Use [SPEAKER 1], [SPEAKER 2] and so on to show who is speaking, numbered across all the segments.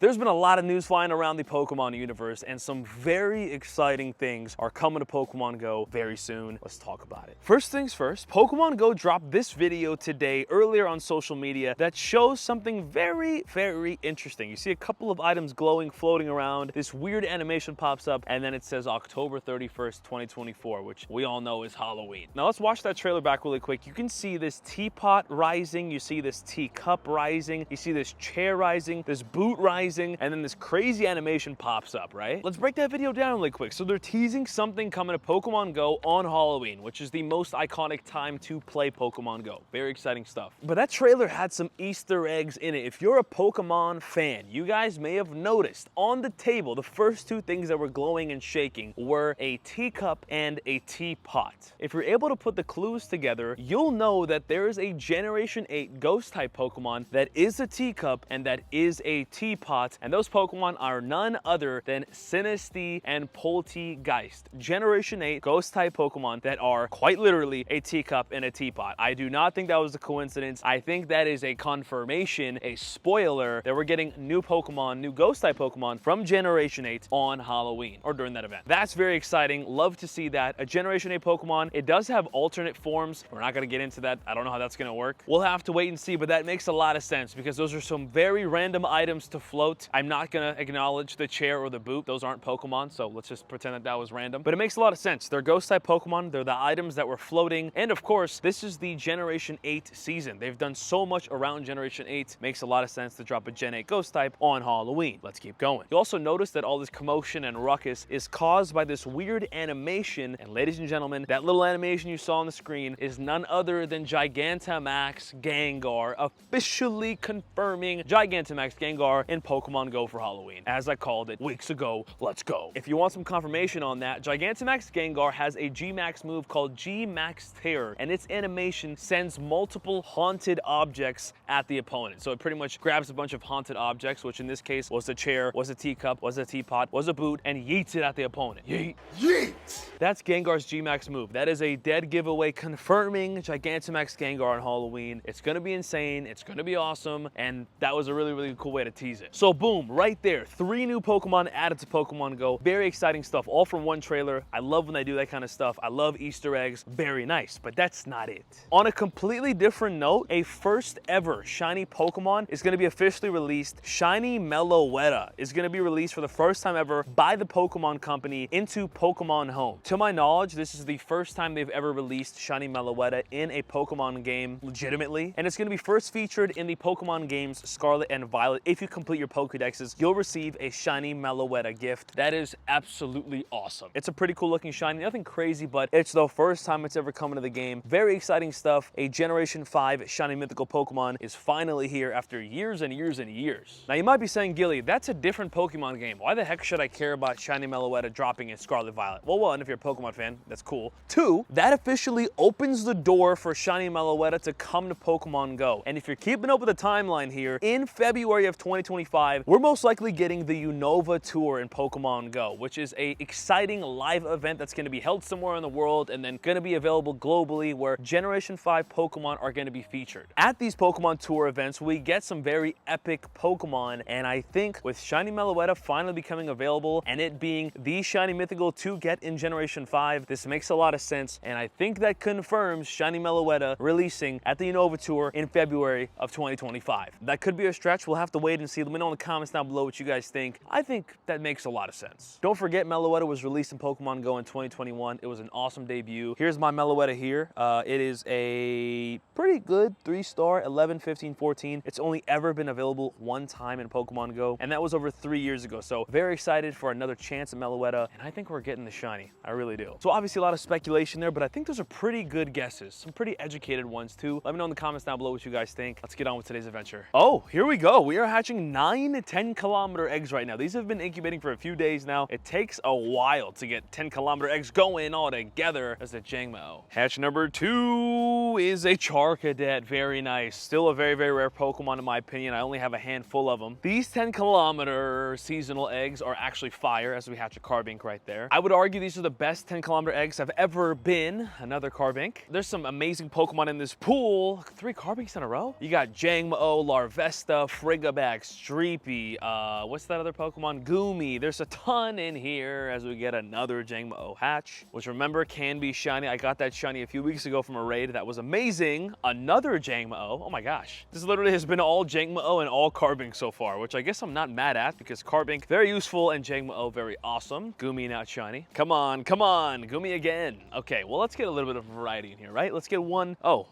[SPEAKER 1] There's been a lot of news flying around the Pokemon universe, and some very exciting things are coming to Pokemon Go very soon. Let's talk about it. First things first, Pokemon Go dropped this video today earlier on social media that shows something very, very interesting. You see a couple of items glowing, floating around. This weird animation pops up, and then it says October 31st, 2024, which we all know is Halloween. Now let's watch that trailer back really quick. You can see this teapot rising, you see this teacup rising, you see this chair rising, this boot rising, and then this crazy animation pops up, right? Let's break that video down really quick. So they're teasing something coming to Pokemon Go on Halloween, which is the most iconic time to play Pokemon Go. Very exciting stuff. But that trailer had some Easter eggs in it. If you're a Pokemon fan, you guys may have noticed on the table, the first two things that were glowing and shaking were a teacup and a teapot. If you're able to put the clues together, you'll know that there is a Generation 8 Ghost-type Pokemon that is a teacup and that is a teapot, and those Pokemon are none other than Sinistea and Polteageist. Generation 8 Ghost-type Pokemon that are quite literally a teacup and a teapot. I do not think that was a coincidence. I think that is a confirmation, a spoiler, that we're getting new Pokemon, new Ghost-type Pokemon from Generation 8 on Halloween, or during that event. That's very exciting. Love to see that. A Generation 8 Pokemon, it does have alternate forms. We're not going to get into that. I don't know how that's going to work. We'll have to wait and see, but that makes a lot of sense because those are some very random items to float. I'm not going to acknowledge the chair or the boot. Those aren't Pokemon, so let's just pretend that that was random. But it makes a lot of sense. They're Ghost-type Pokemon. They're the items that were floating. And of course, this is the Generation 8 season. They've done so much around Generation 8. Makes a lot of sense to drop a Gen 8 Ghost-type on Halloween. Let's keep going. You also notice that all this commotion and ruckus is caused by this weird animation. And ladies and gentlemen, that little animation you saw on the screen is none other than Gigantamax Gengar, officially confirming Gigantamax Gengar in Pokemon Go for Halloween. As I called it weeks ago, let's go. If you want some confirmation on that, Gigantamax Gengar has a G-Max move called G-Max Terror, and its animation sends multiple haunted objects at the opponent. So it pretty much grabs a bunch of haunted objects, which in this case was a chair, was a teacup, was a teapot, was a boot, and yeets it at the opponent. Yeet. Yeet! That's Gengar's G-Max move. That is a dead giveaway confirming Gigantamax Gengar on Halloween. It's gonna be insane, it's gonna be awesome, and that was a really, really cool way to tease it. So boom, right there, 3 new Pokemon added to Pokemon Go. Very exciting stuff, all from one trailer. I love when they do that kind of stuff. I love Easter eggs, very nice, but that's not it. On a completely different note, a first ever shiny Pokemon is gonna be officially released. Shiny Meloetta is gonna be released for the first time ever by the Pokemon Company into Pokemon Home. To my knowledge, this is the first time they've ever released Shiny Meloetta in a Pokemon game legitimately, and it's going to be first featured in the Pokemon games Scarlet and Violet. If you complete your Pokedexes, you'll receive a Shiny Meloetta gift. That is absolutely awesome. It's a pretty cool looking shiny, nothing crazy, but it's the first time it's ever come into the game. Very exciting stuff. A Generation 5 Shiny Mythical Pokemon is finally here after years and years and years. Now you might be saying, Gilly, that's a different Pokemon game. Why the heck should I care about Shiny Meloetta dropping in Scarlet Violet? Well, one, if you're a Pokemon fan, that's cool. 2, that officially opens the door for Shiny Meloetta to come to Pokemon Go. And if you're keeping up with the timeline here, in February of 2025, we're most likely getting the Unova Tour in Pokemon Go, which is a exciting live event that's going to be held somewhere in the world and then going to be available globally, where Generation 5 Pokemon are going to be featured. At these Pokemon Tour events, we get some very epic Pokemon, and I think with Shiny Meloetta finally becoming available and it being the Shiny Mythical to get in Generation 5, this makes a lot of sense, and I think that confirms Shiny Meloetta releasing at the Unova Tour in February of 2025. That could be a stretch. We'll have to wait and see. Let me know in the comments down below what you guys think. I think that makes a lot of sense. Don't forget, Meloetta was released in Pokemon Go in 2021. It was an awesome debut. Here's my Meloetta here. It is a pretty good 3-star, 11, 15, 14. It's only ever been available one time in Pokemon Go, and that was over 3 years ago. So very excited for another chance at Meloetta, and I think we're getting the shiny. I really do. So obviously a lot of speculation there, but I think those are pretty good guesses. Some pretty educated ones too. Let me know in the comments down below what you guys think. Let's get on with today's adventure. Oh, here we go. We are hatching 9 10-kilometer eggs right now. These have been incubating for a few days now. It takes a while to get 10-kilometer eggs going all together. As a Jangmo. Hatch number 2 is a Charcadet. Very nice. Still a very, very rare Pokemon in my opinion. I only have a handful of them. These 10-kilometer seasonal eggs are actually fire, as we hatch a Carbink right there. I would argue these are the best 10-kilometer eggs I've ever been. Another Carbink. There's some amazing Pokemon in this pool. 3 Carbinks in a row. You got Jangmo, Larvesta, Frigibax, Creepy, what's that other Pokemon? Goomy. There's a ton in here as we get another Jangmo-O hatch, which remember can be shiny. I got that shiny a few weeks ago from a raid. That was amazing. Another Jangmo-O. Oh my gosh. This literally has been all Jangmo-O and all Carbink so far, which I guess I'm not mad at because Carbink, very useful, and Jangmo-O, very awesome. Goomy, not shiny. Come on, come on. Goomy again. Okay, well, let's get a little bit of variety in here, right? Let's get one. Oh.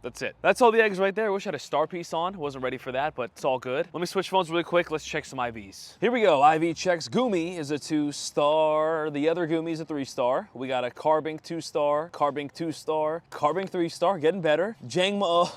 [SPEAKER 1] That's it. That's all the eggs right there. I wish I had a star piece on. Wasn't ready for that, but it's all good. Let me switch phones really quick. Let's check some IVs. Here we go. IV checks. Goomy is a 2-star. The other Goomy is a 3-star. We got a Carbink 2-star, Carbink 2-star, Carbink 3-star, getting better. Jangmo-O.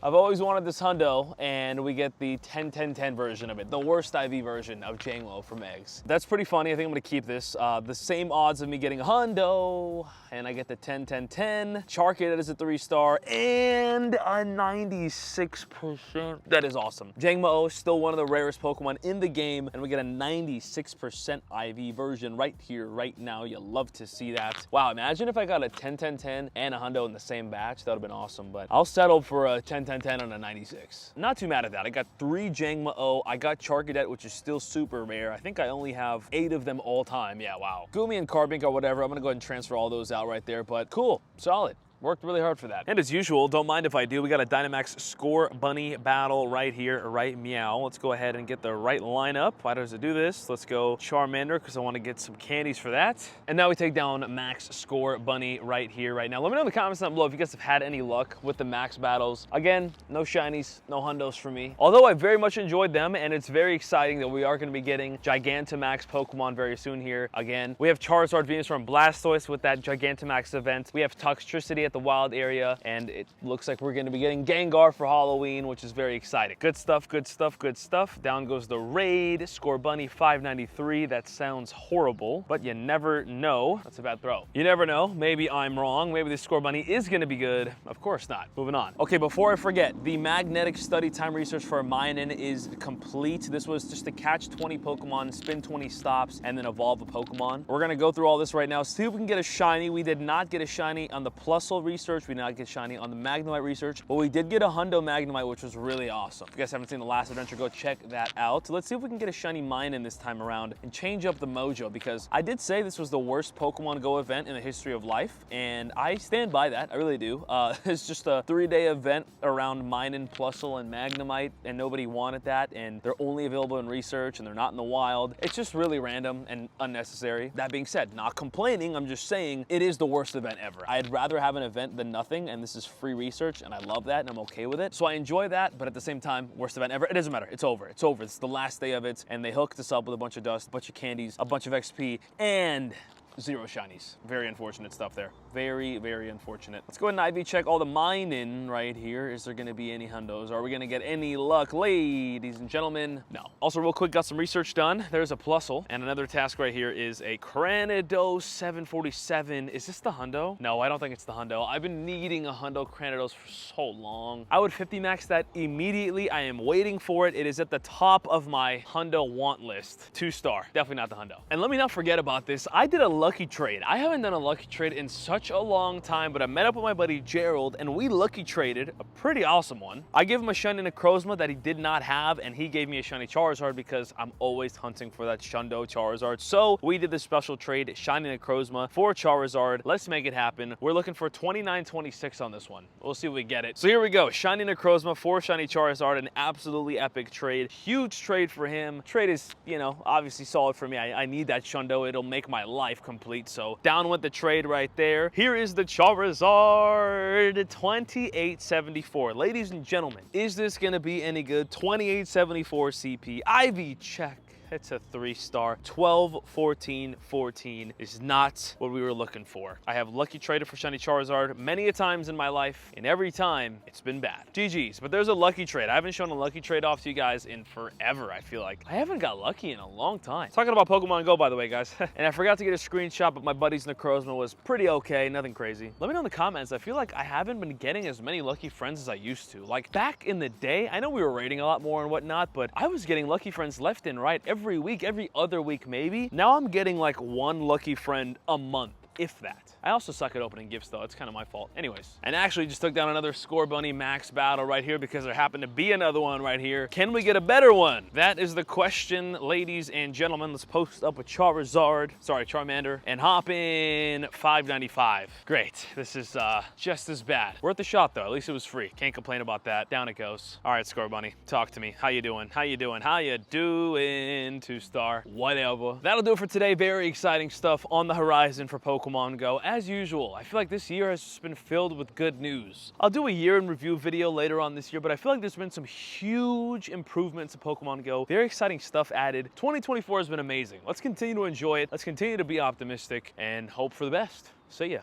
[SPEAKER 1] I've always wanted this hundo, and we get the 10-10-10 version of it, the worst IV version of Jangmo from eggs. That's pretty funny. I think I'm gonna keep this. The same odds of me getting a hundo, and I get the 10-10-10. Charcated is a 3-star, and a 96%. That is awesome. Jangmo-O is still one of the rarest Pokemon in the game, and we get a 96% IV version right here, right now. You love to see that. Wow, imagine if I got a 10-10-10 and a hundo in the same batch. That would have been awesome, but I'll settle for a 10-10-10 on a 96. Not too mad at that. I got 3 Jangmo-O. I got Charcadet, which is still super rare. I think I only have 8 of them all time. Yeah, wow. Goomy and Carbink or whatever. I'm gonna go ahead and transfer all those out right there, but cool, solid. Worked really hard for that. And as usual, don't mind if I do, we got a Dynamax Scorbunny battle right here, right meow. Let's go ahead and get the right lineup. Why does it do this? Let's go Charmander, because I want to get some candies for that. And now we take down Max Scorbunny right here, right now. Let me know in the comments down below if you guys have had any luck with the Max battles. Again, no shinies, no hundos for me. Although I very much enjoyed them, and it's very exciting that we are going to be getting Gigantamax Pokemon very soon here. Again, we have Charizard, Venusaur, and Blastoise with that Gigantamax event. We have Toxtricity at the wild area, and it looks like we're going to be getting Gengar for Halloween, which is very exciting. Good stuff, good stuff, good stuff. Down goes the raid. Scorbunny 593. That sounds horrible, but you never know. That's a bad throw. You never know. Maybe I'm wrong. Maybe the Scorbunny is going to be good. Of course not. Moving on. Okay, before I forget, the magnetic study time research for Minun is complete. This was just to catch 20 Pokemon, spin 20 stops, and then evolve a Pokemon. We're going to go through all this right now, see if we can get a shiny. We did not get a shiny on the Plusle research. We did not get shiny on the Magnemite research, but we did get a hundo Magnemite, which was really awesome. If you guys haven't seen the last adventure, go check that out. So let's see if we can get a shiny Minun this time around and change up the mojo, because I did say this was the worst Pokemon Go event in the history of life, and I stand by that. I really do. It's just a 3-day event around Minun, Plusle, and Magnemite, and nobody wanted that, and they're only available in research, and they're not in the wild. It's just really random and unnecessary. That being said, not complaining, I'm just saying it is the worst event ever. I'd rather have an event than nothing, and this is free research, and I love that, and I'm okay with it. So I enjoy that, but at the same time, worst event ever. It doesn't matter. It's over. It's over. It's the last day of it, and they hooked us up with a bunch of dust, a bunch of candies, a bunch of XP, and 0 shinies. Very unfortunate stuff there. Very, very unfortunate. Let's go ahead and IV check all the Minun right here. Is there going to be any hundos? Are we going to get any luck, ladies and gentlemen? No. Also, real quick, got some research done. There's a Plusle, and another task right here is a Cranidos 747. Is this the hundo? No, I don't think it's the hundo. I've been needing a hundo Cranidos for so long. I would 50 max that immediately. I am waiting for it. It is at the top of my hundo want list. 2-star. Definitely not the hundo. And let me not forget about this. I did a lucky trade. I haven't done a lucky trade in such a long time, but I met up with my buddy Gerald, and we lucky traded a pretty awesome one. I gave him a shiny Necrozma that he did not have, and he gave me a shiny Charizard because I'm always hunting for that Shundo Charizard. So we did this special trade, shiny Necrozma for Charizard. Let's make it happen. We're looking for 29.26 on this one. We'll see if we get it. So here we go. Shiny Necrozma for shiny Charizard, an absolutely epic trade. Huge trade for him. Trade is, you know, obviously solid for me. I need that Shundo. It'll make my life complete. So down with the trade right there. Here is the Charizard, 2874. Ladies and gentlemen, is this going to be any good? 2874 CP, IV check. It's a 3-star. 12, 14, 14 is not what we were looking for. I have lucky traded for shiny Charizard many a times in my life, and every time it's been bad. GG's, but there's a lucky trade. I haven't shown a lucky trade off to you guys in forever, I feel like. I haven't got lucky in a long time. Talking about Pokemon Go, by the way, guys. And I forgot to get a screenshot, but my buddy's Necrozma was pretty okay, nothing crazy. Let me know in the comments. I feel like I haven't been getting as many lucky friends as I used to. Like back in the day, I know we were raiding a lot more and whatnot, but I was getting lucky friends left and right every week, every other week maybe. Now I'm getting like 1 lucky friend a month, if that. I also suck at opening gifts though, it's kind of my fault. Anyways, and actually just took down another Scorbunny max battle right here because there happened to be another one right here. Can we get a better one? That is the question, ladies and gentlemen. Let's post up a Charmander, and hop in 595. Great, this is just as bad. Worth the shot though, at least it was free. Can't complain about that. Down it goes. All right, Scorbunny, talk to me. How you doing? How you doing? How you doing? 2-star, whatever. That'll do it for today. Very exciting stuff on the horizon for Pokemon Go. As usual, I feel like this year has just been filled with good news. I'll do a year in review video later on this year, but I feel like there's been some huge improvements to Pokemon Go. Very exciting stuff added. 2024 has been amazing. Let's continue to enjoy it. Let's continue to be optimistic and hope for the best. See ya.